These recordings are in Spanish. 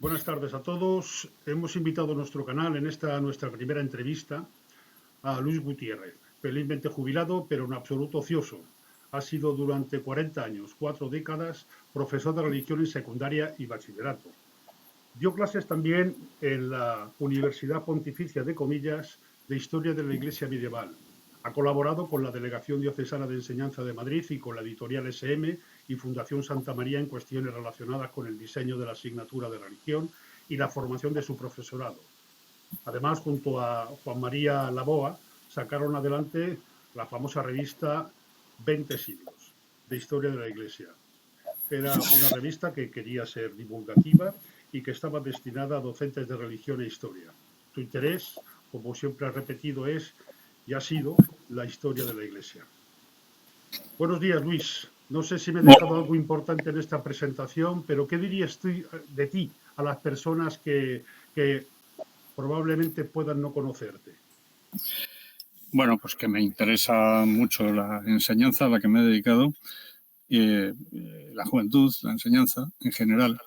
Buenas tardes a todos. Hemos invitado a nuestro canal en esta nuestra primera entrevista a Luis Gutiérrez, felizmente jubilado, pero en absoluto ocioso. Ha sido durante 40 años, 4 décadas, profesor de religión en secundaria y bachillerato. Dio clases también en la Universidad Pontificia de Comillas de Historia de la Iglesia Medieval. Ha colaborado con la Delegación Diocesana de Enseñanza de Madrid y con la editorial SM y Fundación Santa María en cuestiones relacionadas con el diseño de la asignatura de religión y la formación de su profesorado. Además, junto a Juan María Laboa, sacaron adelante la famosa revista 20 siglos de Historia de la Iglesia. Era una revista que quería ser divulgativa y que estaba destinada a docentes de religión e historia. Su interés, como siempre ha repetido, es y ha sido la historia de la Iglesia. Buenos días, Luis. No sé si me he dejado algo importante en esta presentación, pero ¿qué dirías tú de ti a las personas que probablemente puedan no conocerte? Bueno, pues que me interesa mucho la enseñanza a la que me he dedicado, la juventud, la enseñanza en general,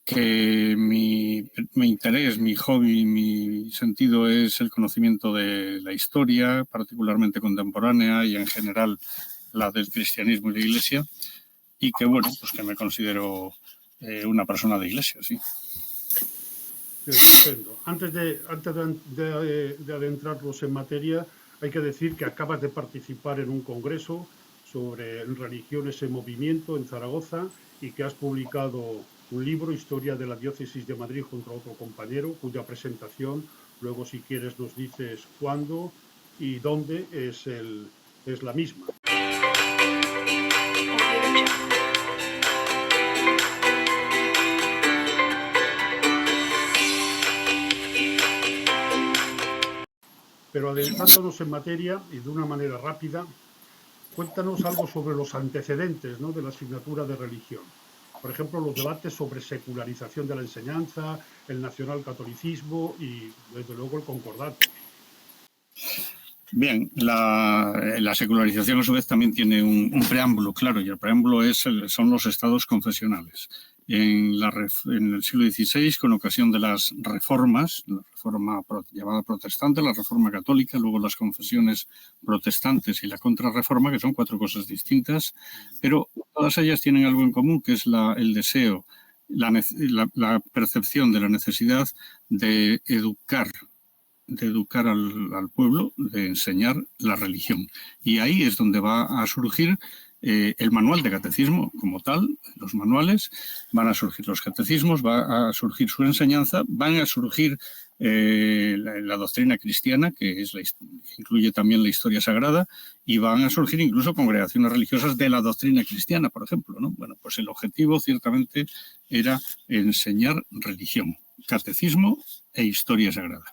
que mi interés, mi hobby, mi sentido es el conocimiento de la historia, particularmente contemporánea y en general la del cristianismo y la Iglesia, y que bueno, pues que me considero una persona de Iglesia, sí. Estupendo. Antes de adentrarnos en materia, hay que decir que acabas de participar en un congreso sobre religiones en movimiento en Zaragoza y que has publicado un libro, Historia de la Diócesis de Madrid, junto a otro compañero, cuya presentación, luego si quieres nos dices cuándo y dónde es la misma. Pero adentrándonos en materia y de una manera rápida, cuéntanos algo sobre los antecedentes, ¿no?, de la asignatura de religión. Por ejemplo, los debates sobre secularización de la enseñanza, el nacionalcatolicismo y, desde luego, el concordato. Bien, la secularización a su vez también tiene un preámbulo, claro, y el preámbulo son los estados confesionales. En el siglo XVI, con ocasión de las reformas, la reforma llamada protestante, la reforma católica, luego las confesiones protestantes y la contrarreforma, que son 4 cosas distintas, pero todas ellas tienen algo en común, que es el deseo, la percepción de la necesidad de educar al pueblo, de enseñar la religión. Y ahí es donde va a surgir el manual de catecismo como tal, los manuales, van a surgir los catecismos, va a surgir su enseñanza, van a surgir la doctrina cristiana, que incluye también la historia sagrada, y van a surgir incluso congregaciones religiosas de la doctrina cristiana, por ejemplo, ¿no? Bueno, pues el objetivo ciertamente era enseñar religión, catecismo e historia sagrada.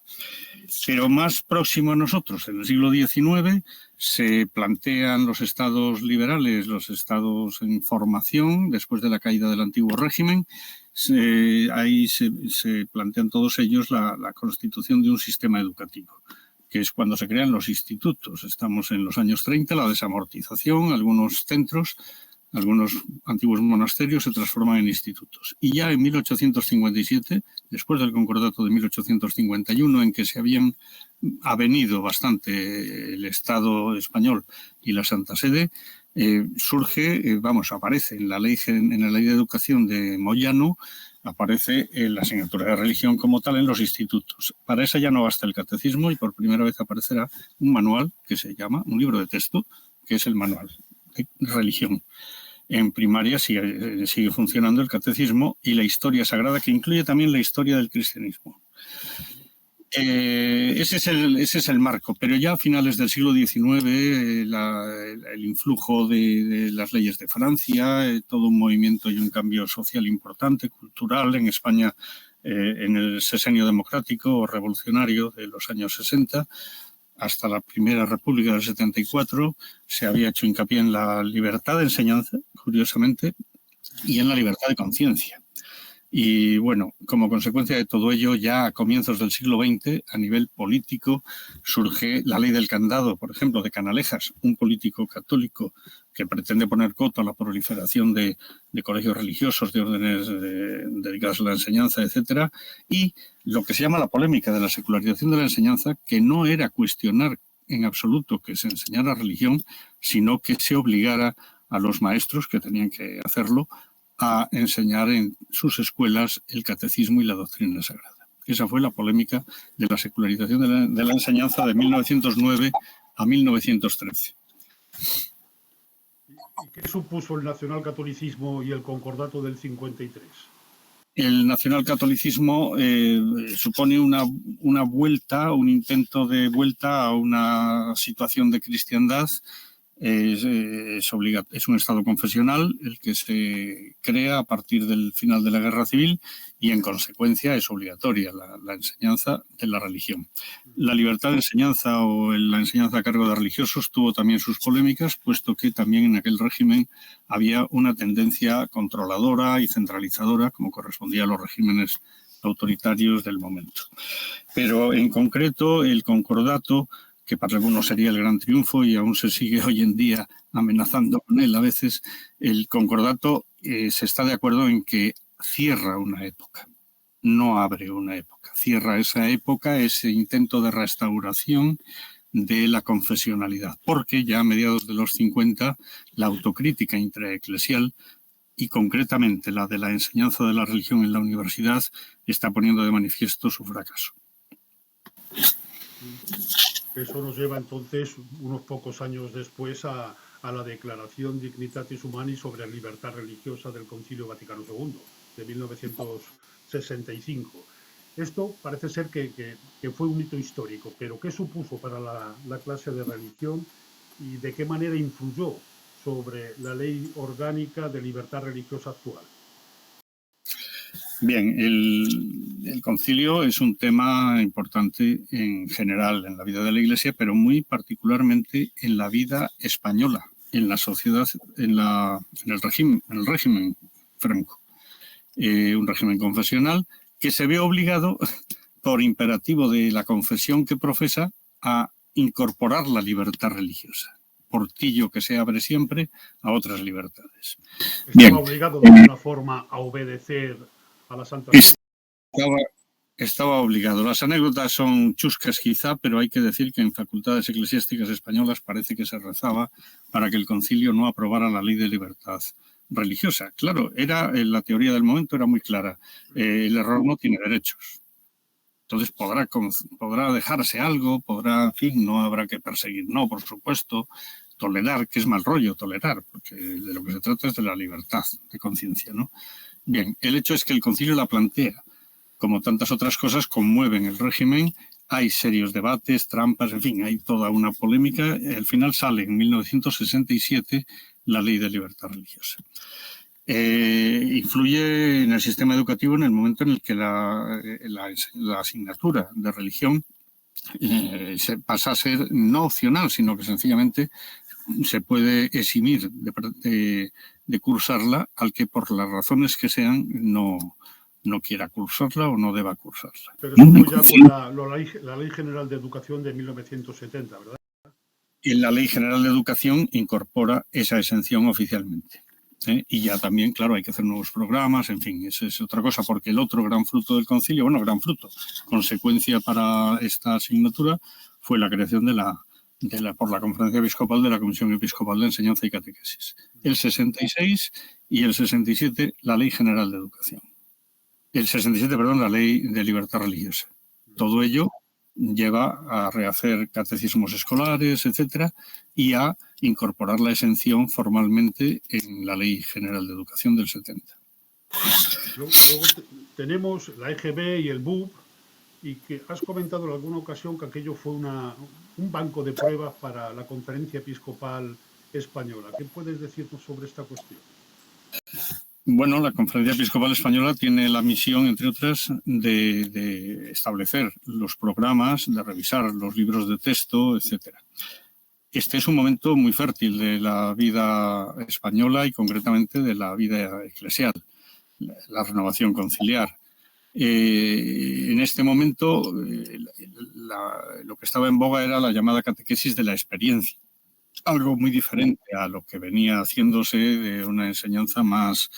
Pero más próximo a nosotros, en el siglo XIX, se plantean los estados liberales, los estados en formación, después de la caída del antiguo régimen. Ahí se plantean todos ellos la constitución de un sistema educativo, que es cuando se crean los institutos. Estamos en los años 30, la desamortización, algunos centros, algunos antiguos monasterios se transforman en institutos. Y ya en 1857, después del concordato de 1851, en que se habían avenido bastante el Estado español y la Santa Sede, aparece en la ley de educación de Moyano, aparece la asignatura de religión como tal en los institutos. Para esa ya no basta el catecismo y por primera vez aparecerá un manual que se llama, un libro de texto, que es el manual de religión. En primaria sigue funcionando el catecismo y la historia sagrada, que incluye también la historia del cristianismo. Ese es el marco, pero ya a finales del siglo XIX, el influjo de las leyes de Francia, todo un movimiento y un cambio social importante, cultural en España, en el sexenio democrático o revolucionario de los años 60, hasta la Primera República del 74, se había hecho hincapié en la libertad de enseñanza, curiosamente, y en la libertad de conciencia. Y bueno, como consecuencia de todo ello, ya a comienzos del siglo XX, a nivel político, surge la ley del candado, por ejemplo, de Canalejas, un político católico que pretende poner coto a la proliferación de colegios religiosos, de órdenes dedicadas a la enseñanza, etcétera, y lo que se llama la polémica de la secularización de la enseñanza, que no era cuestionar en absoluto que se enseñara religión, sino que se obligara a los maestros, que tenían que hacerlo, a enseñar en sus escuelas el catecismo y la doctrina sagrada. Esa fue la polémica de la secularización de la enseñanza de 1909 a 1913. ¿Y qué supuso el nacionalcatolicismo y el concordato del 53? El nacionalcatolicismo supone una vuelta, un intento de vuelta a una situación de cristiandad. Es un Estado confesional el que se crea a partir del final de la Guerra Civil y, en consecuencia, es obligatoria la enseñanza de la religión. La libertad de enseñanza o la enseñanza a cargo de religiosos tuvo también sus polémicas, puesto que también en aquel régimen había una tendencia controladora y centralizadora, como correspondía a los regímenes autoritarios del momento. Pero, en concreto, el concordato, que para algunos sería el gran triunfo y aún se sigue hoy en día amenazando con él a veces, el concordato se está de acuerdo en que cierra una época, no abre una época, cierra esa época, ese intento de restauración de la confesionalidad, porque ya a mediados de los 50 la autocrítica intraeclesial y concretamente la de la enseñanza de la religión en la universidad está poniendo de manifiesto su fracaso. Eso nos lleva entonces unos pocos años después a la Declaración Dignitatis Humani sobre la libertad religiosa del Concilio Vaticano II, de 1965. Esto parece ser que fue un hito histórico, pero ¿qué supuso para la clase de religión y de qué manera influyó sobre la ley orgánica de libertad religiosa actual? Bien, el concilio es un tema importante en general en la vida de la Iglesia, pero muy particularmente en la vida española, en la sociedad, en el régimen franco. Un régimen confesional que se ve obligado, por imperativo de la confesión que profesa, a incorporar la libertad religiosa, portillo que se abre siempre a otras libertades. Estaba obligado de alguna forma a obedecer a la Santa Sede. Estaba obligado. Las anécdotas son chuscas quizá, pero hay que decir que en facultades eclesiásticas españolas parece que se rezaba para que el concilio no aprobara la ley de libertad religiosa. Claro, la teoría del momento era muy clara. El error no tiene derechos. Entonces podrá dejarse algo, en fin, no habrá que perseguir. No, por supuesto, tolerar, que es mal rollo tolerar, porque de lo que se trata es de la libertad de conciencia, ¿no? Bien, el hecho es que el concilio la plantea. Como tantas otras cosas, conmueven el régimen, hay serios debates, trampas, en fin, hay toda una polémica. Al final sale en 1967 la Ley de Libertad Religiosa. Influye en el sistema educativo en el momento en el que la asignatura de religión se pasa a ser no opcional, sino que sencillamente se puede eximir de cursarla al que por las razones que sean no quiera cursarla o no deba cursarla. Pero eso fue ya con la Ley General de Educación de 1970, ¿verdad? Y la Ley General de Educación incorpora esa exención oficialmente. Y ya también, claro, hay que hacer nuevos programas, en fin, eso es otra cosa, porque el otro gran fruto del concilio, consecuencia para esta asignatura, fue la creación por la Conferencia Episcopal de la Comisión Episcopal de Enseñanza y Catequesis. El 66 y el 67, la Ley General de Educación. El 67, la Ley de Libertad Religiosa. Todo ello lleva a rehacer catecismos escolares, etcétera, y a incorporar la exención formalmente en la Ley General de Educación del 70. Luego tenemos la EGB y el BUP, y que has comentado en alguna ocasión que aquello fue un banco de pruebas para la Conferencia Episcopal Española. ¿Qué puedes decirnos sobre esta cuestión? Bueno, la Conferencia Episcopal Española tiene la misión, entre otras, de establecer los programas, de revisar los libros de texto, etcétera. Este es un momento muy fértil de la vida española y concretamente de la vida eclesial. la renovación conciliar. En este momento, lo que estaba en boga era la llamada catequesis de la experiencia, algo muy diferente a lo que venía haciéndose de una enseñanza más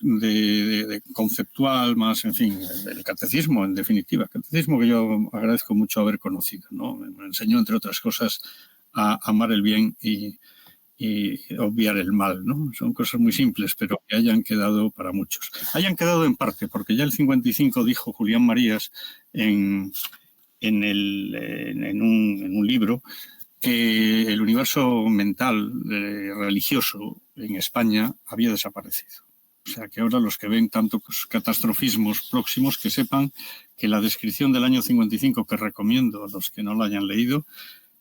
de conceptual, más, en fin, el catecismo, en definitiva. Catecismo que yo agradezco mucho haber conocido, ¿no? Me enseñó, entre otras cosas, a amar el bien y obviar el mal, ¿no? Son cosas muy simples, pero que hayan quedado para muchos. Hayan quedado en parte, porque ya el 55 dijo Julián Marías en un libro que el universo mental religioso en España había desaparecido. O sea, que ahora los que ven tantos catastrofismos próximos, que sepan que la descripción del año 55, que recomiendo a los que no la hayan leído,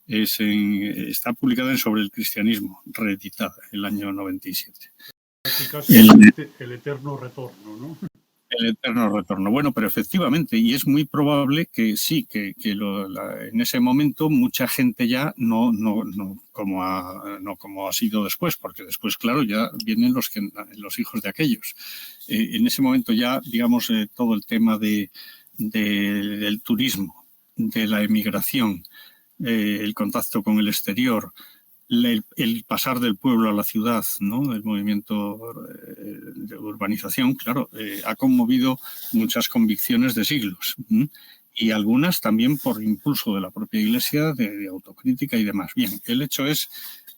está publicada en Sobre el Cristianismo, reeditada el año 97. Casi el eterno retorno, ¿no? El eterno retorno. Bueno, pero efectivamente, y es muy probable que sí, que en ese momento mucha gente ya no como ha sido después, porque después, claro, ya vienen los hijos de aquellos. En ese momento ya, digamos, todo el tema del turismo, de la emigración, el contacto con el exterior, el pasar del pueblo a la ciudad, ¿no? El movimiento de urbanización, claro, ha conmovido muchas convicciones de siglos. Y algunas también por impulso de la propia Iglesia, de autocrítica y demás. Bien, el hecho es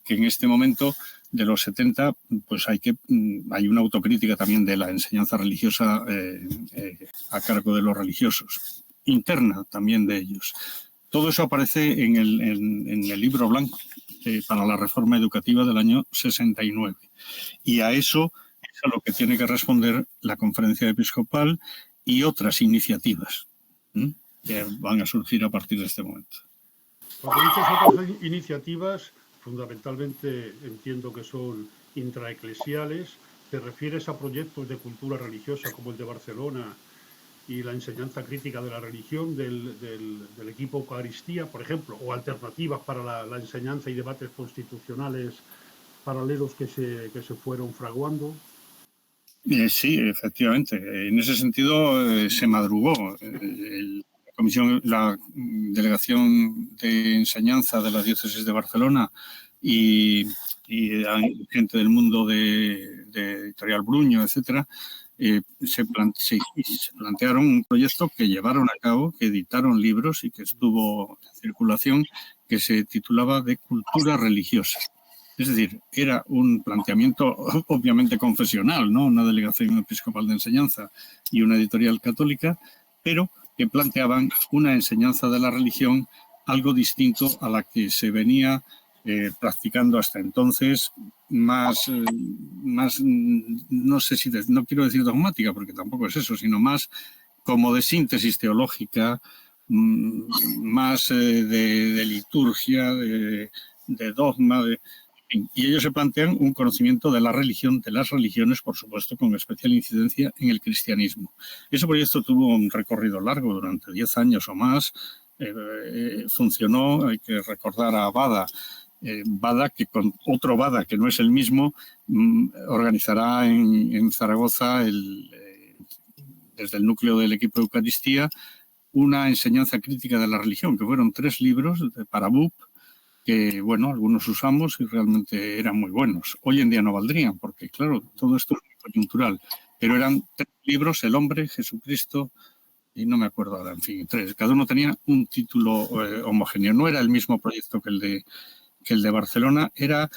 que en este momento de los 70, pues hay una autocrítica también de la enseñanza religiosa a cargo de los religiosos, interna también de ellos. Todo eso aparece en el libro blanco para la reforma educativa del año 69. Y a eso es a lo que tiene que responder la Conferencia Episcopal y otras iniciativas que van a surgir a partir de este momento. Cuando dices otras iniciativas, fundamentalmente entiendo que son intraeclesiales, ¿te refieres a proyectos de cultura religiosa como el de Barcelona y la enseñanza crítica de la religión del equipo Eucaristía, por ejemplo, o alternativas para la enseñanza y debates constitucionales paralelos que se fueron fraguando? Sí, efectivamente. En ese sentido se madrugó. La Delegación de Enseñanza de la Diócesis de Barcelona y gente del mundo de Editorial Bruño, etcétera, se plantearon un proyecto que llevaron a cabo, que editaron libros y que estuvo en circulación, que se titulaba de Cultura Religiosa. Es decir, era un planteamiento obviamente confesional, ¿no? Una delegación episcopal de enseñanza y una editorial católica, pero que planteaban una enseñanza de la religión algo distinto a la que se venía practicando hasta entonces, más no sé si no quiero decir dogmática, porque tampoco es eso, sino más como de síntesis teológica, más de liturgia, de dogma, y ellos se plantean un conocimiento de la religión, de las religiones, por supuesto, con especial incidencia en el cristianismo. Ese proyecto tuvo un recorrido largo, durante 10 años o más. Funcionó, hay que recordar a Bada. Bada, que con otro Bada, que no es el mismo, organizará en Zaragoza, desde el núcleo del equipo de Eucaristía, una enseñanza crítica de la religión, que fueron 3 libros para BUP, que, bueno, algunos usamos y realmente eran muy buenos. Hoy en día no valdrían, porque, claro, todo esto es muy coyuntural. Pero eran 3 libros, El hombre, Jesucristo, y no me acuerdo ahora, en fin, 3. Cada uno tenía un título homogéneo. No era el mismo proyecto que el de Barcelona, era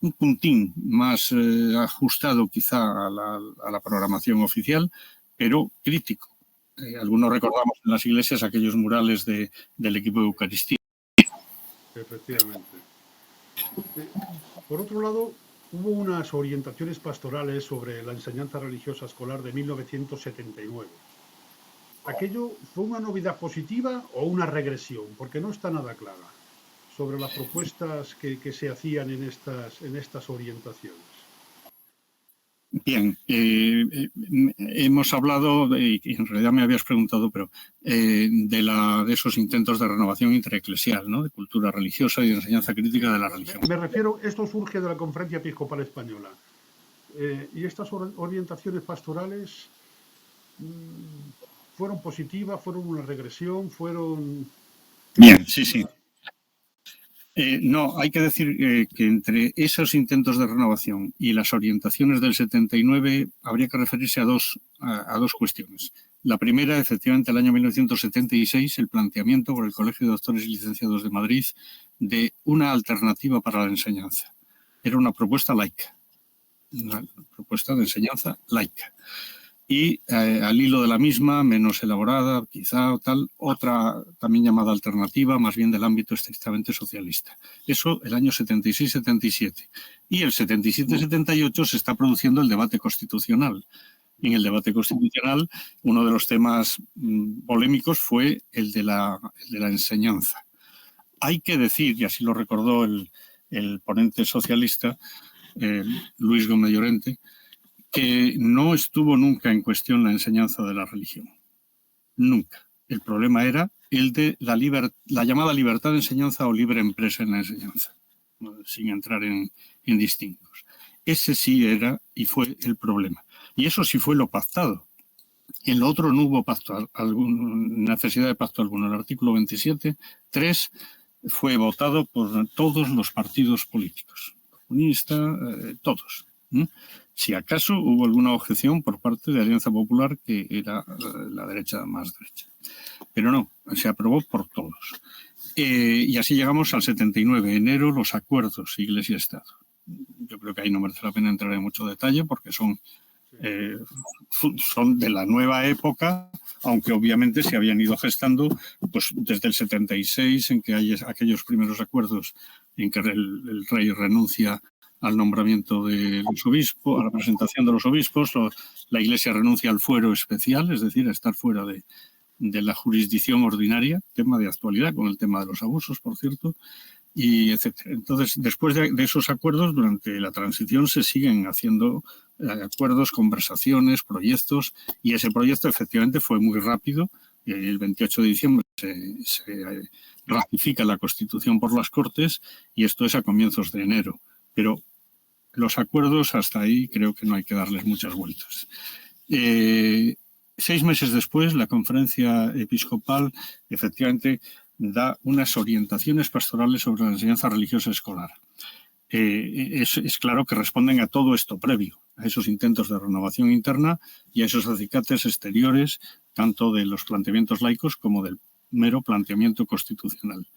un puntín más ajustado quizá a la programación oficial, pero crítico. Algunos recordamos en las iglesias aquellos murales del equipo de Eucaristía. Efectivamente. Por otro lado, hubo unas orientaciones pastorales sobre la enseñanza religiosa escolar de 1979. ¿Aquello fue una novedad positiva o una regresión? Porque no está nada clara sobre las propuestas que se hacían en estas orientaciones. Bien, hemos hablado, y en realidad me habías preguntado, pero de esos intentos de renovación intraeclesial, ¿no? De cultura religiosa y de enseñanza crítica de la religión. Me refiero, esto surge de la Conferencia Episcopal Española. Y estas orientaciones pastorales fueron positivas, fueron una regresión, fueron... Bien, sí, sí. No, hay que decir que entre esos intentos de renovación y las orientaciones del 79 habría que referirse a dos cuestiones. La primera, efectivamente, el año 1976, el planteamiento por el Colegio de Doctores y Licenciados de Madrid de una alternativa para la enseñanza. Era una propuesta laica, una propuesta de enseñanza laica. Y al hilo de la misma, menos elaborada, quizá o tal, otra también llamada alternativa, más bien del ámbito estrictamente socialista. Eso el año 76-77. Y el 77-78 se está produciendo el debate constitucional. Y en el debate constitucional, uno de los temas polémicos fue el de la enseñanza. Hay que decir, y así lo recordó el ponente socialista, Luis Gómez Llorente, que no estuvo nunca en cuestión la enseñanza de la religión. Nunca. El problema era el de la llamada libertad de enseñanza o libre empresa en la enseñanza, sin entrar en distingos. Ese sí era y fue el problema. Y eso sí fue lo pactado. En lo otro no hubo pacto, necesidad de pacto alguno. El artículo 27.3 fue votado por todos los partidos políticos, comunistas, todos. Si acaso hubo alguna objeción por parte de Alianza Popular, que era la derecha más derecha. Pero no, se aprobó por todos. Y así llegamos al 79, enero, los acuerdos Iglesia-Estado. Yo creo que ahí no merece la pena entrar en mucho detalle porque son de la nueva época, aunque obviamente se habían ido gestando pues, desde el 76, en que hay aquellos primeros acuerdos en que el rey renuncia al nombramiento de los obispos, a la presentación de los obispos, la Iglesia renuncia al fuero especial, es decir, a estar fuera de la jurisdicción ordinaria, tema de actualidad con el tema de los abusos, por cierto, y etcétera. Entonces, después de esos acuerdos, durante la transición se siguen haciendo acuerdos, conversaciones, proyectos, y ese proyecto efectivamente fue muy rápido. El 28 de diciembre se ratifica la Constitución por las Cortes y esto es a comienzos de enero. Pero los acuerdos hasta ahí creo que no hay que darles muchas vueltas. 6 meses después, la Conferencia Episcopal efectivamente da unas orientaciones pastorales sobre la enseñanza religiosa escolar. Es claro que responden a todo esto previo, a esos intentos de renovación interna y a esos acicates exteriores, tanto de los planteamientos laicos como del mero planteamiento constitucional.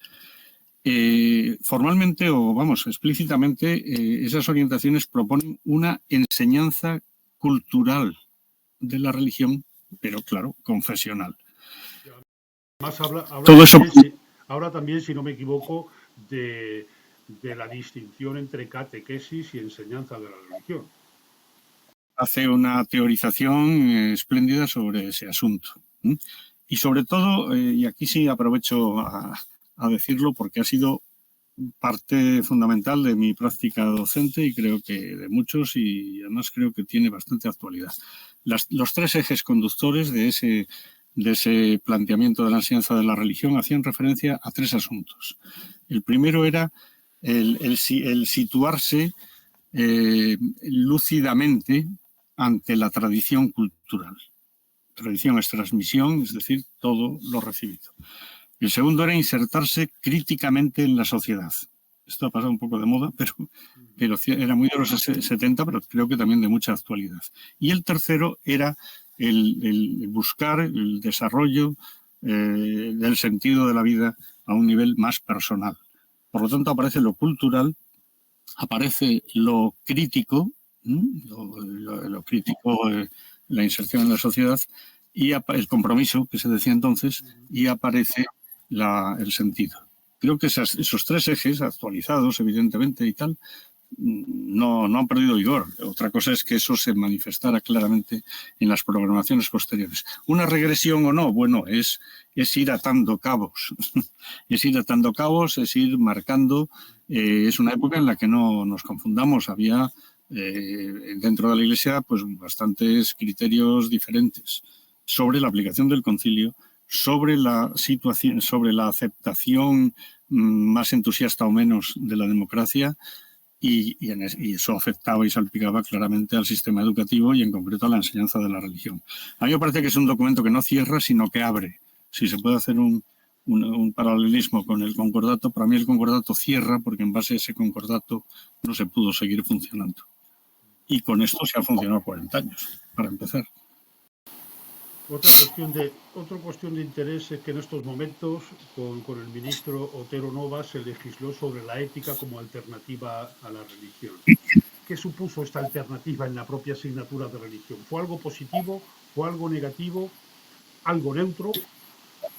Formalmente o, vamos, explícitamente, esas orientaciones proponen una enseñanza cultural de la religión, pero claro, confesional. Además, habla también, si no me equivoco, de la distinción entre catequesis y enseñanza de la religión. Hace una teorización espléndida sobre ese asunto. Y sobre todo, y aquí sí aprovecho a decirlo porque ha sido parte fundamental de mi práctica docente y creo que de muchos, y además creo que tiene bastante actualidad. Los 3 ejes conductores de ese planteamiento de la enseñanza de la religión hacían referencia a 3 asuntos. El primero era el situarse lúcidamente ante la tradición cultural. Tradición es transmisión, es decir, todo lo recibido. El segundo era insertarse críticamente en la sociedad. Esto ha pasado un poco de moda, pero era muy de los 70, pero creo que también de mucha actualidad. Y el tercero era el buscar el desarrollo del sentido de la vida a un nivel más personal. Por lo tanto, aparece lo cultural, aparece lo crítico, lo crítico, la inserción en la sociedad, y el compromiso, que se decía entonces, y aparece el sentido. Creo que esos 3 ejes, actualizados evidentemente y tal, no han perdido vigor. Otra cosa es que eso se manifestara claramente en las programaciones posteriores. ¿Una regresión o no? Bueno, es ir atando cabos. Es ir atando cabos, es ir marcando. Es una época en la que no nos confundamos. Había dentro de la Iglesia pues bastantes criterios diferentes sobre la aplicación del concilio, sobre la situación, sobre la aceptación más entusiasta o menos de la democracia y eso afectaba y salpicaba claramente al sistema educativo y en concreto a la enseñanza de la religión. A mí me parece que es un documento que no cierra, sino que abre. Si se puede hacer un paralelismo con el concordato, para mí el concordato cierra porque en base a ese concordato no se pudo seguir funcionando. Y con esto se ha funcionado 40 años, para empezar. Otra cuestión de interés es que en estos momentos, con el ministro Otero Novas, se legisló sobre la ética como alternativa a la religión. ¿Qué supuso esta alternativa en la propia asignatura de religión? ¿Fue algo positivo? ¿Fue algo negativo? ¿Algo neutro?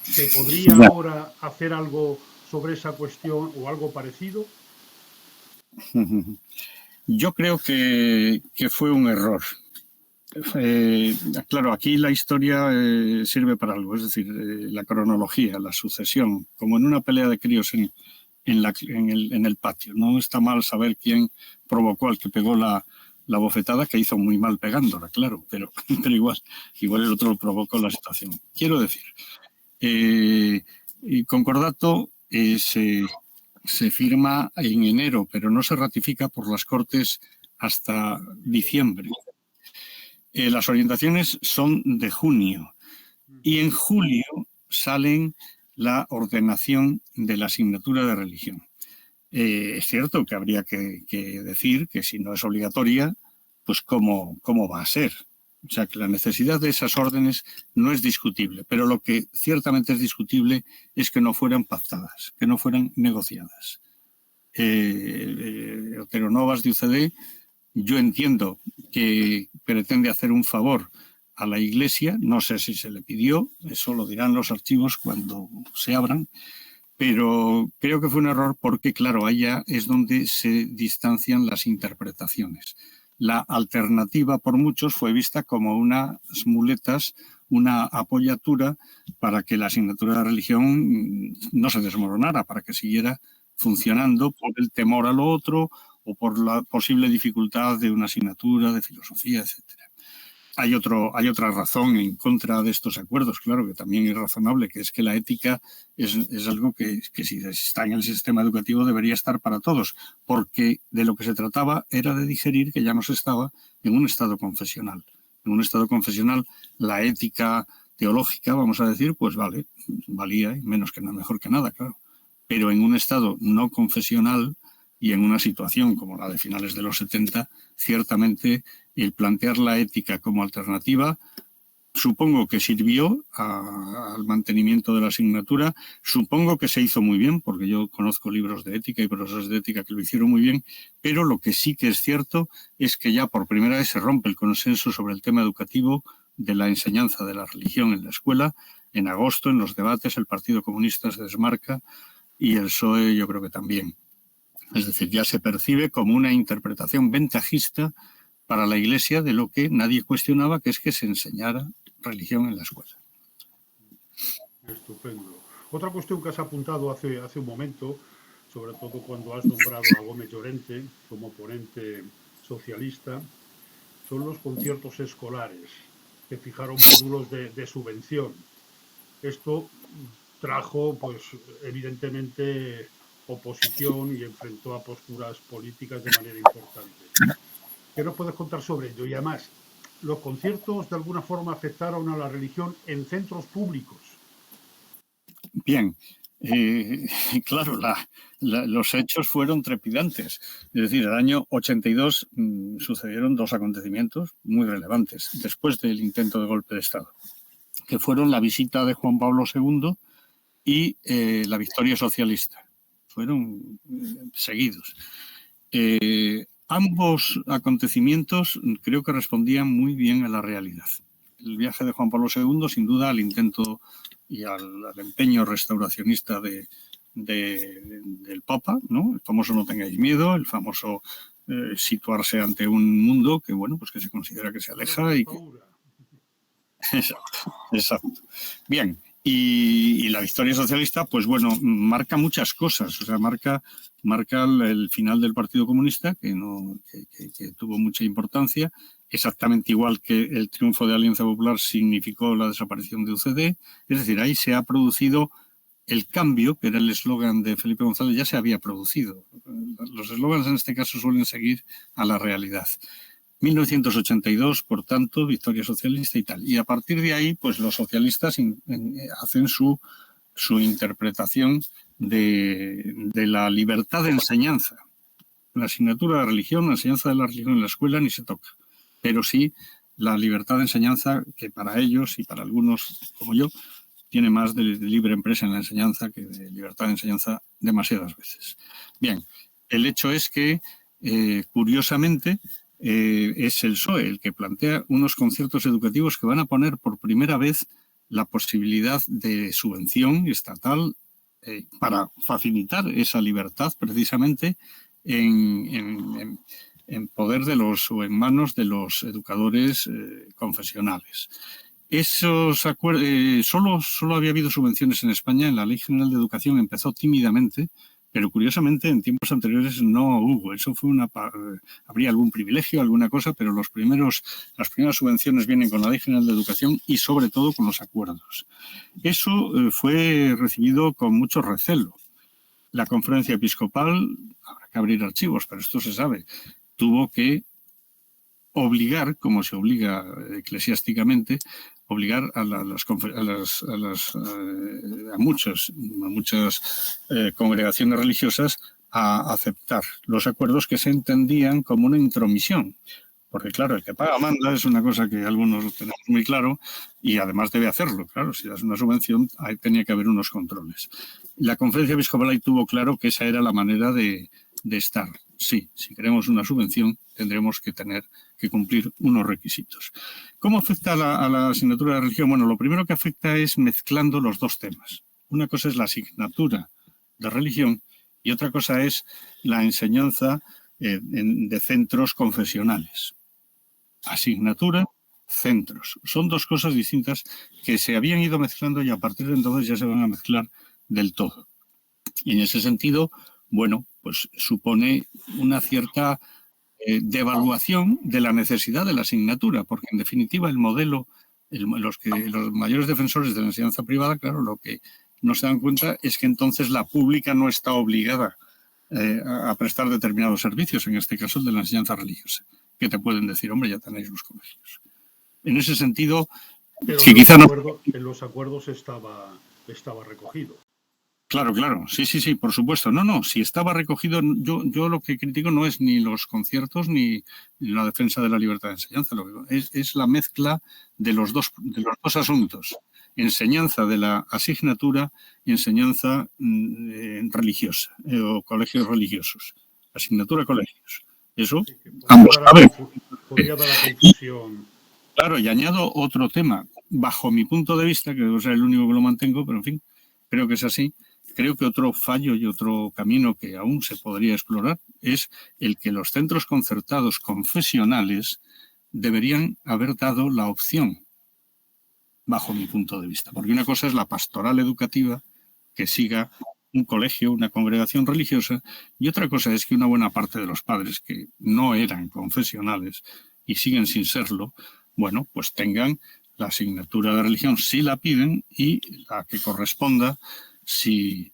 ¿Se podría ahora hacer algo sobre esa cuestión o algo parecido? Yo creo que fue un error. Claro, aquí la historia sirve para algo, es decir, la cronología, la sucesión, como en una pelea de críos en el patio. No está mal saber quién provocó al que pegó la bofetada, que hizo muy mal pegándola, claro, pero igual el otro lo provocó la situación. Quiero decir, el concordato se firma en enero, pero no se ratifica por las Cortes hasta diciembre. Las orientaciones son de junio y en julio salen la ordenación de la asignatura de religión. Es cierto que habría que decir que si no es obligatoria, pues cómo va a ser. O sea, que la necesidad de esas órdenes no es discutible, pero lo que ciertamente es discutible es que no fueran pactadas, que no fueran negociadas. Otero Novas de UCD, yo entiendo que pretende hacer un favor a la Iglesia, no sé si se le pidió, eso lo dirán los archivos cuando se abran, pero creo que fue un error porque, claro, allá es donde se distancian las interpretaciones. La alternativa por muchos fue vista como unas muletas, una apoyatura para que la asignatura de religión no se desmoronara, para que siguiera funcionando por el temor a lo otro o por la posible dificultad de una asignatura de filosofía, etcétera. Hay otra razón en contra de estos acuerdos, claro, que también es razonable, que es que la ética es algo que si está en el sistema educativo debería estar para todos, porque de lo que se trataba era de digerir que ya no se estaba en un estado confesional. En un estado confesional la ética teológica, vamos a decir, pues valía, mejor que nada, claro. Pero en un estado no confesional y en una situación como la de finales de los 70, ciertamente el plantear la ética como alternativa supongo que sirvió al mantenimiento de la asignatura, supongo que se hizo muy bien, porque yo conozco libros de ética y profesores de ética que lo hicieron muy bien, pero lo que sí que es cierto es que ya por primera vez se rompe el consenso sobre el tema educativo de la enseñanza de la religión en la escuela. En agosto, en los debates, el Partido Comunista se desmarca y el PSOE yo creo que también. Es decir, ya se percibe como una interpretación ventajista para la Iglesia de lo que nadie cuestionaba, que es que se enseñara religión en la escuela. Estupendo. Otra cuestión que has apuntado hace un momento, sobre todo cuando has nombrado a Gómez Llorente como ponente socialista, son los conciertos escolares que fijaron módulos de subvención. Esto trajo, pues, evidentemente oposición y enfrentó a posturas políticas de manera importante. ¿Qué nos puedes contar sobre ello? Y además, ¿los conciertos de alguna forma afectaron a la religión en centros públicos? Bien, claro, los hechos fueron trepidantes. Es decir, el año 82 sucedieron dos acontecimientos muy relevantes después del intento de golpe de Estado, que fueron la visita de Juan Pablo II y la victoria socialista. Fueron seguidos. Ambos acontecimientos creo que respondían muy bien a la realidad. El viaje de Juan Pablo II, sin duda, al intento y al empeño restauracionista del Papa, ¿no? El famoso no tengáis miedo, el famoso situarse ante un mundo que, bueno, pues que se considera que se aleja y que... Exacto. Bien, y la victoria socialista, pues bueno, marca muchas cosas. O sea, marca el final del Partido Comunista, que tuvo mucha importancia, exactamente igual que el triunfo de Alianza Popular significó la desaparición de UCD. Es decir, ahí se ha producido el cambio, que era el eslogan de Felipe González, ya se había producido. Los eslogans en este caso suelen seguir a la realidad. 1982, por tanto, victoria socialista y tal. Y a partir de ahí, pues los socialistas hacen su interpretación de la libertad de enseñanza. La asignatura de religión, la enseñanza de la religión en la escuela ni se toca. Pero sí la libertad de enseñanza, que para ellos y para algunos como yo, tiene más de libre empresa en la enseñanza que de libertad de enseñanza demasiadas veces. Bien, el hecho es que, curiosamente, es el PSOE el que plantea unos conciertos educativos que van a poner por primera vez la posibilidad de subvención estatal para facilitar esa libertad precisamente en poder de los o en manos de los educadores confesionales. Esos acuerdos, solo había habido subvenciones en España. En la Ley General de Educación empezó tímidamente, pero curiosamente en tiempos anteriores no hubo. Eso fue habría algún privilegio, alguna cosa, pero las primeras subvenciones vienen con la Ley General de Educación y sobre todo con los acuerdos. Eso fue recibido con mucho recelo. La Conferencia Episcopal, habrá que abrir archivos, pero esto se sabe, tuvo que obligar, como se obliga eclesiásticamente, obligar a muchas congregaciones religiosas a aceptar los acuerdos que se entendían como una intromisión. Porque, claro, el que paga manda es una cosa que algunos tenemos muy claro y además debe hacerlo. Claro, si das una subvención, ahí tenía que haber unos controles. La Conferencia Episcopal ahí tuvo claro que esa era la manera de estar. Sí, si queremos una subvención, tendremos que cumplir unos requisitos. ¿Cómo afecta a la asignatura de religión? Bueno, lo primero que afecta es mezclando los dos temas. Una cosa es la asignatura de religión y otra cosa es la enseñanza de centros confesionales. Asignatura, centros. Son dos cosas distintas que se habían ido mezclando y a partir de entonces ya se van a mezclar del todo. Y en ese sentido, bueno, pues supone una cierta devaluación de la necesidad de la asignatura, porque en definitiva el modelo, los mayores defensores de la enseñanza privada, claro, lo que no se dan cuenta es que entonces la pública no está obligada a prestar determinados servicios, en este caso el de la enseñanza religiosa, que te pueden decir, hombre, ya tenéis los colegios. En ese sentido, pero que quizá en los acuerdos estaba recogido. Claro, sí, por supuesto. No, si estaba recogido, yo lo que critico no es ni los conciertos ni la defensa de la libertad de enseñanza, es la mezcla de los dos asuntos, enseñanza de la asignatura y enseñanza religiosa o colegios religiosos, asignatura colegios. Eso, Sí, ambos saben. Podría dar la confusión. Claro, y añado otro tema, bajo mi punto de vista, que debo ser el único que lo mantengo, pero en fin, creo que es así. Creo que otro fallo y otro camino que aún se podría explorar es el que los centros concertados confesionales deberían haber dado la opción, bajo mi punto de vista. Porque una cosa es la pastoral educativa, que siga un colegio, una congregación religiosa, y otra cosa es que una buena parte de los padres que no eran confesionales y siguen sin serlo, bueno, pues tengan la asignatura de religión si la piden y la que corresponda que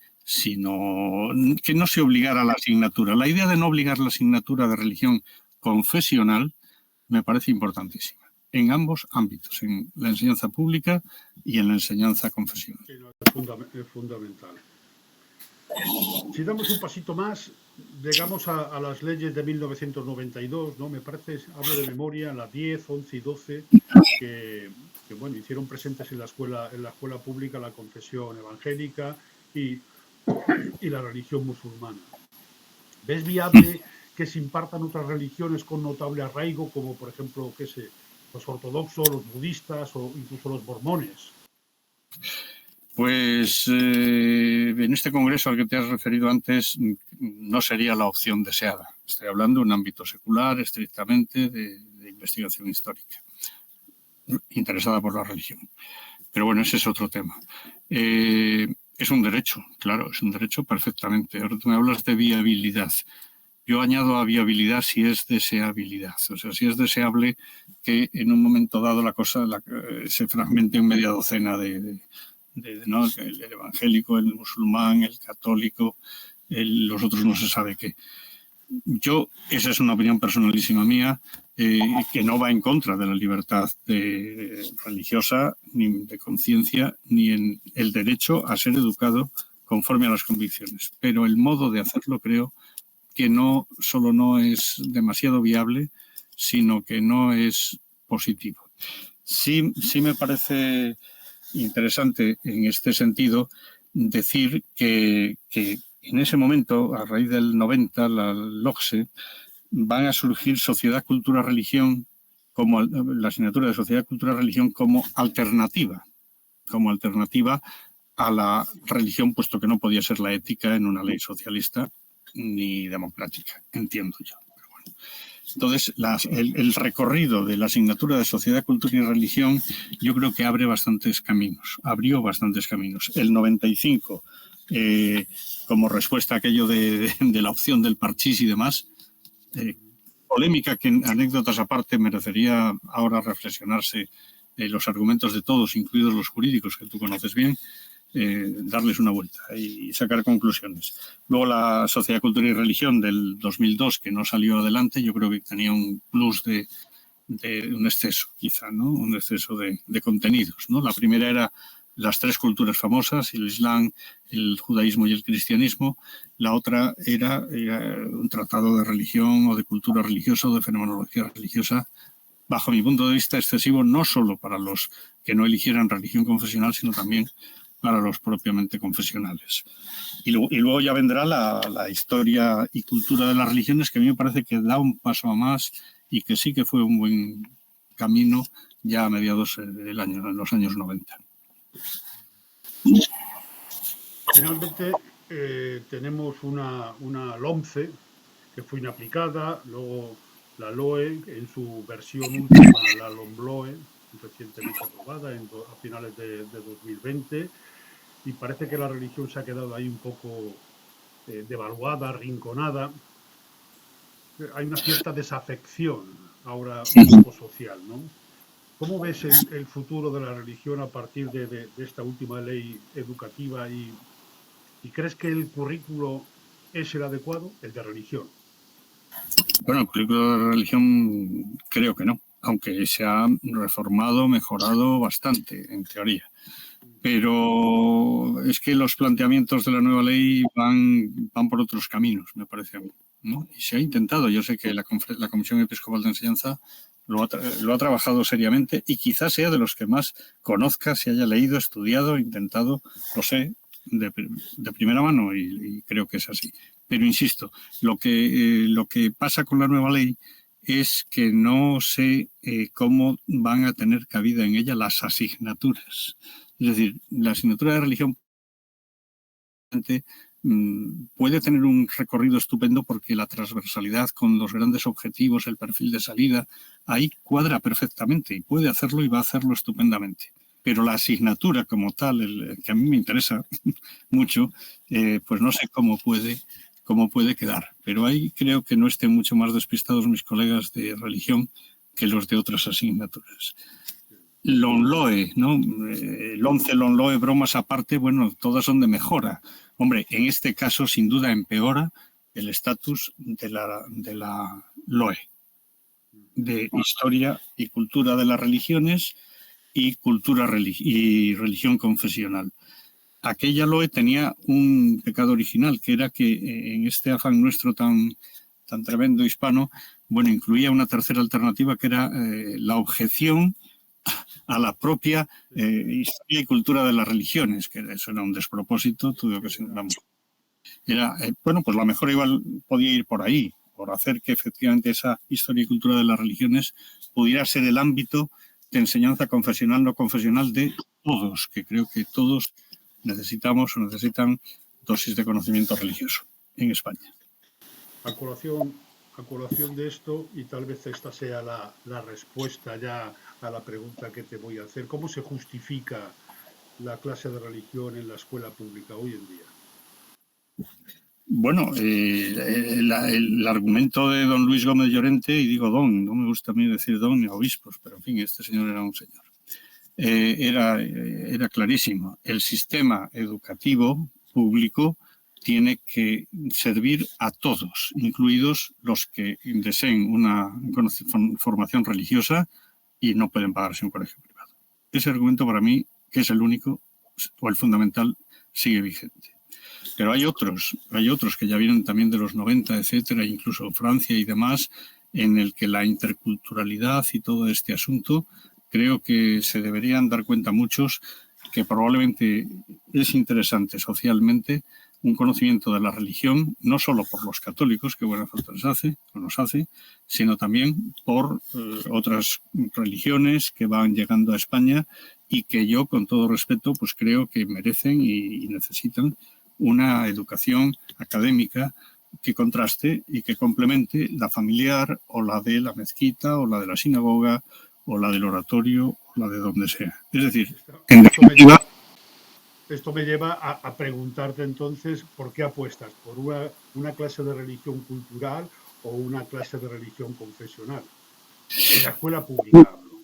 no se obligara a la asignatura. La idea de no obligar la asignatura de religión confesional me parece importantísima en ambos ámbitos, en la enseñanza pública y en la enseñanza confesional. Es fundamental. Si damos un pasito más, llegamos a las leyes de 1992, ¿no? Me parece, hablo de memoria, la 10, 11 y 12, que bueno, hicieron presentes en la escuela pública la confesión evangélica y la religión musulmana. ¿Ves viable que se impartan otras religiones con notable arraigo, como por ejemplo, los ortodoxos, los budistas o incluso los mormones? Pues en este congreso al que te has referido antes no sería la opción deseada. Estoy hablando de un ámbito secular, estrictamente de investigación histórica, interesada por la religión. Pero bueno, ese es otro tema. Es un derecho, claro, es un derecho perfectamente. Ahora tú me hablas de viabilidad. Yo añado a viabilidad si es deseabilidad. O sea, si es deseable que en un momento dado la cosa se fragmente en media docena de ¿no? El evangélico, el musulmán, el católico, los otros no se sabe qué. Esa es una opinión personalísima mía, que no va en contra de la libertad religiosa, ni de conciencia, ni en el derecho a ser educado conforme a las convicciones. Pero el modo de hacerlo creo que no solo no es demasiado viable, sino que no es positivo. Sí me parece interesante en este sentido decir que en ese momento, a raíz del 90, la LOGSE, van a surgir Sociedad, Cultura, Religión, como la asignatura de Sociedad, Cultura, Religión como alternativa a la religión, puesto que no podía ser la ética en una ley socialista ni democrática, entiendo yo. Pero bueno. Entonces, el recorrido de la asignatura de Sociedad, Cultura y Religión yo creo que abrió bastantes caminos. El 95, como respuesta a aquello de la opción del parchís y demás, polémica que, anécdotas aparte, merecería ahora reflexionarse los argumentos de todos, incluidos los jurídicos, que tú conoces bien, darles una vuelta y sacar conclusiones. Luego la Sociedad, Cultura y Religión del 2002, que no salió adelante, yo creo que tenía un plus de un exceso, quizá, ¿no? Un exceso de contenidos, ¿no? La primera era las tres culturas famosas, el Islam, el judaísmo y el cristianismo. La otra era un tratado de religión o de cultura religiosa o de fenomenología religiosa, bajo mi punto de vista, excesivo, no solo para los que no eligieran religión confesional, sino también para los propiamente confesionales. Y luego ya vendrá la historia y cultura de las religiones, que a mí me parece que da un paso a más y que sí que fue un buen camino ya a mediados en los años 90. Finalmente, tenemos una LOMCE que fue inaplicada, luego la LOE en su versión última, la LOMLOE, recientemente aprobada a finales de 2020, y parece que la religión se ha quedado ahí un poco devaluada, arrinconada. Hay una cierta desafección ahora un poco social, ¿no? ¿Cómo ves el futuro de la religión a partir de esta última ley educativa y crees que el currículo es el adecuado, el de religión? Bueno, el currículo de religión creo que no, aunque se ha reformado, mejorado bastante, en teoría. Pero es que los planteamientos de la nueva ley van por otros caminos, me parece a mí, ¿no? Y se ha intentado, yo sé que la Comisión Episcopal de Enseñanza lo ha trabajado seriamente y quizás sea de los que más conozca, se haya leído, estudiado, intentado, lo sé, de primera mano y creo que es así. Pero insisto, lo que pasa con la nueva ley es que no sé cómo van a tener cabida en ella las asignaturas. Es decir, la asignatura de religión puede tener un recorrido estupendo porque la transversalidad con los grandes objetivos, el perfil de salida, ahí cuadra perfectamente y puede hacerlo y va a hacerlo estupendamente. Pero la asignatura como tal, que a mí me interesa mucho, pues no sé cómo puede quedar. Pero ahí creo que no estén mucho más despistados mis colegas de religión que los de otras asignaturas. LOMLOE, ¿no? El 11, LOMLOE, bromas aparte, bueno, todas son de mejora. Hombre, en este caso, sin duda, empeora el estatus de la LOE, de Historia y Cultura de las Religiones y Religión Confesional. Aquella LOE tenía un pecado original, que era que en este afán nuestro tan tremendo hispano, bueno, incluía una tercera alternativa que era la objeción a la propia historia y cultura de las religiones, que eso era un despropósito, tuvo que ser, vamos. Era, bueno, pues la mejor igual podía ir por ahí, por hacer que efectivamente esa historia y cultura de las religiones pudiera ser el ámbito de enseñanza confesional, no confesional de todos, que creo que todos necesitan dosis de conocimiento religioso en España. A colación de esto, y tal vez esta sea la respuesta ya a la pregunta que te voy a hacer, ¿cómo se justifica la clase de religión en la escuela pública hoy en día? Bueno, el argumento de don Luis Gómez Llorente, y digo don, no me gusta a mí decir don ni obispos, pero en fin, este señor era un señor. era clarísimo. El sistema educativo público tiene que servir a todos, incluidos los que deseen una formación religiosa y no pueden pagarse un colegio privado. Ese argumento para mí, que es el único o el fundamental, sigue vigente. Pero hay otros que ya vienen también de los 90, etcétera, incluso Francia y demás, en el que la interculturalidad y todo este asunto, creo que se deberían dar cuenta muchos que probablemente es interesante socialmente un conocimiento de la religión, no solo por los católicos, que buena falta nos hace, sino también por otras religiones que van llegando a España y que yo, con todo respeto, pues creo que merecen y necesitan una educación académica que contraste y que complemente la familiar o la de la mezquita o la de la sinagoga o la del oratorio o la de donde sea. Es decir, en definitiva... Esto me lleva a preguntarte entonces por qué apuestas, por una clase de religión cultural o una clase de religión confesional. En la escuela pública hablo.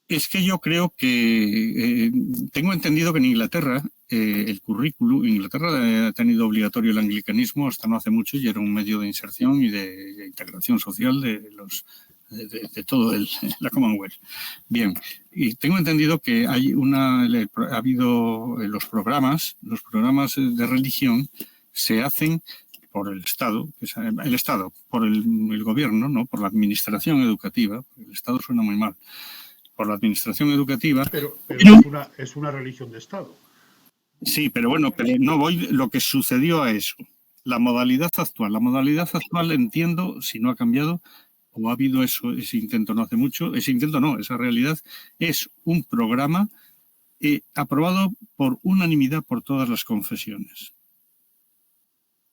Es que yo creo que tengo entendido que en Inglaterra el currículum, Inglaterra ha tenido obligatorio el anglicanismo hasta no hace mucho y era un medio de inserción y de integración social de todo la Commonwealth. Bien, y tengo entendido que ha habido los programas de religión se hacen por el Estado, por el gobierno, no, por la administración educativa. El Estado suena muy mal. Por la administración educativa. Pero es una religión de Estado. Sí, pero bueno, no voy lo que sucedió a eso. La modalidad actual entiendo, si no ha cambiado, o ha habido ese intento no hace mucho, esa realidad es un programa aprobado por unanimidad por todas las confesiones.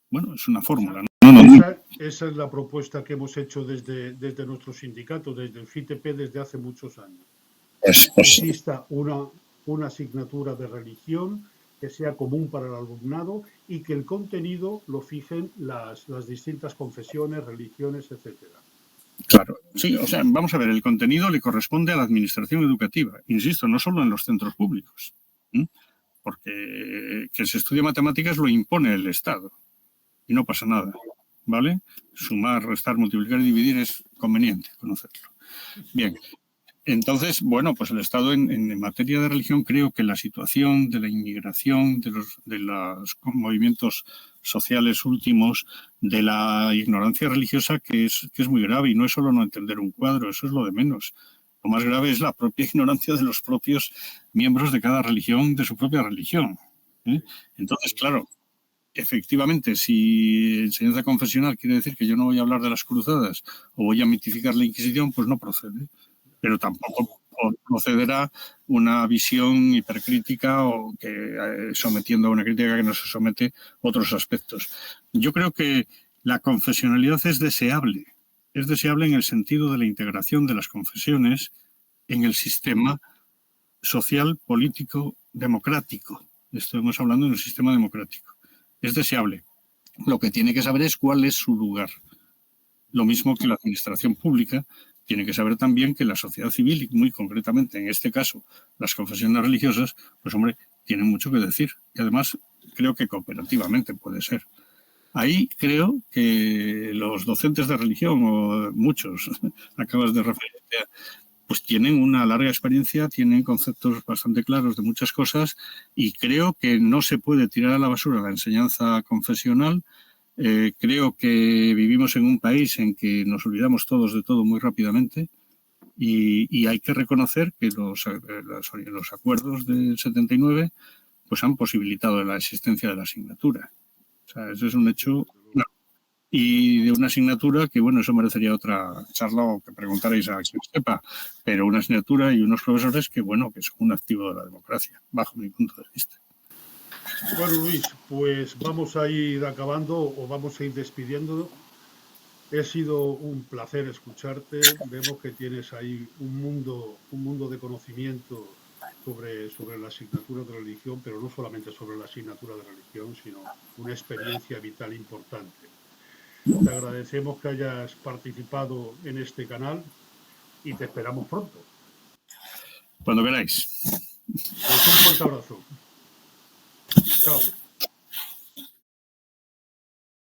Bueno, es una fórmula, ¿no? Esa es la propuesta que hemos hecho desde nuestro sindicato, desde el FITP, desde hace muchos años. Que exista una asignatura de religión que sea común para el alumnado y que el contenido lo fijen las distintas confesiones, religiones, etcétera. Claro, sí, o sea, vamos a ver, el contenido le corresponde a la administración educativa, insisto, no solo en los centros públicos, porque que se estudie matemáticas lo impone el Estado y no pasa nada, ¿vale? Sumar, restar, multiplicar y dividir es conveniente conocerlo. Bien, entonces, bueno, pues el Estado en materia de religión creo que la situación de la inmigración, de los movimientos sociales últimos, de la ignorancia religiosa, que es muy grave y no es solo no entender un cuadro, eso es lo de menos. Lo más grave es la propia ignorancia de los propios miembros de cada religión, de su propia religión. Entonces, claro, efectivamente, si enseñanza confesional quiere decir que yo no voy a hablar de las cruzadas o voy a mitificar la Inquisición, pues no procede. Pero tampoco procederá una visión hipercrítica o que sometiendo a una crítica que no se somete a otros aspectos. Yo creo que la confesionalidad es deseable en el sentido de la integración de las confesiones en el sistema social, político, democrático. Estamos hablando de un sistema democrático. Es deseable. Lo que tiene que saber es cuál es su lugar. Lo mismo que la administración pública tiene que saber también que la sociedad civil, y muy concretamente en este caso las confesiones religiosas, pues hombre, tienen mucho que decir. Y además creo que cooperativamente puede ser. Ahí creo que los docentes de religión, o muchos, acabas de referirte a, pues tienen una larga experiencia, tienen conceptos bastante claros de muchas cosas y creo que no se puede tirar a la basura la enseñanza confesional. Creo que vivimos en un país en que nos olvidamos todos de todo muy rápidamente y hay que reconocer que los acuerdos del 79 pues han posibilitado la existencia de la asignatura. O sea, eso es un hecho. Y de una asignatura que, bueno, eso merecería otra charla o que preguntarais a quien sepa, pero una asignatura y unos profesores que, bueno, que son un activo de la democracia, bajo mi punto de vista. Bueno, Luis, pues vamos a ir acabando o vamos a ir despidiendo. Ha sido un placer escucharte. Vemos que tienes ahí un mundo de conocimiento sobre la asignatura de religión, pero no solamente sobre la asignatura de religión, sino una experiencia vital importante. Te agradecemos que hayas participado en este canal y te esperamos pronto. Cuando queráis. Pues un fuerte abrazo. Chao.